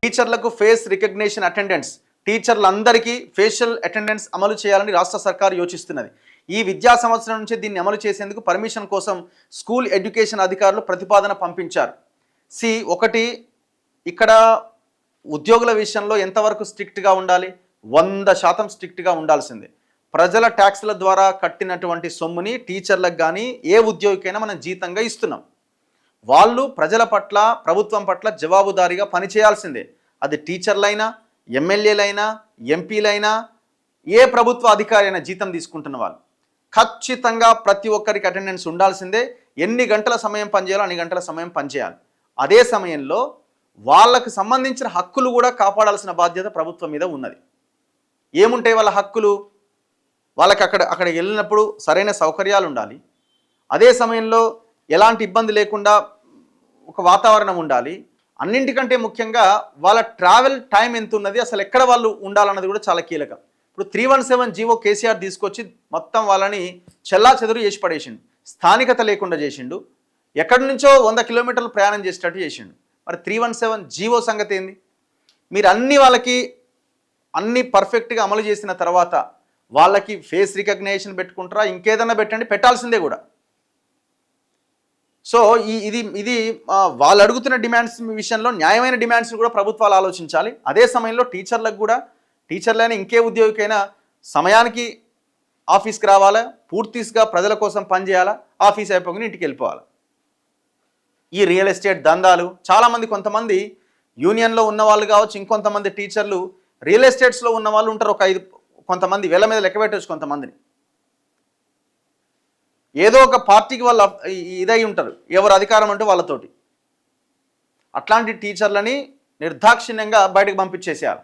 టీచర్లకు face recognition attendance, టీచర్లందరికీ facial attendance అమలు చేయాలని రాష్ట్ర సర్కారు యోచిస్తున్నది. ఈ విద్యా సంవత్సరం నుంచి దీన్ని అమలు చేసేందుకు పర్మిషన్ కోసం స్కూల్ ఎడ్యుకేషన్ అధికారులు ప్రతిపాదన పంపించారు. ఒకటి, ఇక్కడ ఉద్యోగుల విషయంలో ఎంతవరకు స్ట్రిక్ట్గా ఉండాలి? 100% స్ట్రిక్ట్గా ఉండాల్సిందే. ప్రజల ట్యాక్స్ల ద్వారా కట్టినటువంటి సొమ్ముని టీచర్లకు కానీ ఏ ఉద్యోగికైనా మనం జీతంగా ఇస్తున్నాం. వాళ్ళు ప్రజల పట్ల, ప్రభుత్వం పట్ల జవాబుదారీగా పనిచేయాల్సిందే. అది టీచర్లైనా, ఎమ్మెల్యేలైనా, ఎంపీలైనా, ఏ ప్రభుత్వ అధికారి అయినా జీతం తీసుకుంటున్న వాళ్ళు ఖచ్చితంగా ప్రతి ఒక్కరికి అటెండెన్స్ ఉండాల్సిందే. ఎన్ని గంటల సమయం పనిచేయాలో అన్ని గంటల సమయం పనిచేయాలి. అదే సమయంలో వాళ్ళకు సంబంధించిన హక్కులు కూడా కాపాడాల్సిన బాధ్యత ప్రభుత్వం మీద ఉన్నది. ఏముంటాయి వాళ్ళ హక్కులు? వాళ్ళకి అక్కడికి వెళ్ళినప్పుడు సరైన సౌకర్యాలు ఉండాలి. అదే సమయంలో ఎలాంటి ఇబ్బంది లేకుండా ఒక వాతావరణం ఉండాలి. అన్నింటికంటే ముఖ్యంగా వాళ్ళ ట్రావెల్ టైం ఎంత ఉన్నది, అసలు ఎక్కడ వాళ్ళు ఉండాలన్నది కూడా చాలా కీలకం. ఇప్పుడు 317 జీవో కేసీఆర్ తీసుకొచ్చి మొత్తం వాళ్ళని చెల్లా చెదురు చేసి పడేసిండు. స్థానికత లేకుండా చేసిండు. ఎక్కడి నుంచో 100 కిలోమీటర్లు ప్రయాణం చేసేటట్టు చేసిండు. మరి 317 జీవో సంగతి ఏంది? మీరు వాళ్ళకి అన్నీ పర్ఫెక్ట్గా అమలు చేసిన తర్వాత వాళ్ళకి ఫేస్ రికగ్నిషన్ పెట్టుకుంటారా, ఇంకేదన్నా పెట్టండి, పెట్టాల్సిందే కూడా. సో ఇది వాళ్ళు అడుగుతున్న డిమాండ్స్ విషయంలో న్యాయమైన డిమాండ్స్ కూడా ప్రభుత్వాలు ఆలోచించాలి. అదే సమయంలో టీచర్లకు కూడా, టీచర్లైనా ఇంకే ఉద్యోగికైనా సమయానికి ఆఫీస్కి రావాలా, పూర్తిగా ప్రజల కోసం పనిచేయాలా, ఆఫీస్ అయిపోగానే ఇంటికి వెళ్ళిపోవాలి. ఈ రియల్ ఎస్టేట్ దందాలు చాలామంది, కొంతమంది యూనియన్లో ఉన్న వాళ్ళు కావచ్చు, ఇంకొంతమంది టీచర్లు రియల్ ఎస్టేట్స్లో ఉన్న వాళ్ళు ఉంటారు. కొంతమంది వేల మీద లెక్క పెట్టవచ్చు. కొంతమందిని ఏదో ఒక పార్టీకి వాళ్ళు ఇదై ఉంటారు, ఎవరు అధికారం అంటే వాళ్ళతోటి. అట్లాంటి టీచర్లని నిర్దాక్షిణ్యంగా బయటకు పంపించేసేయాలి.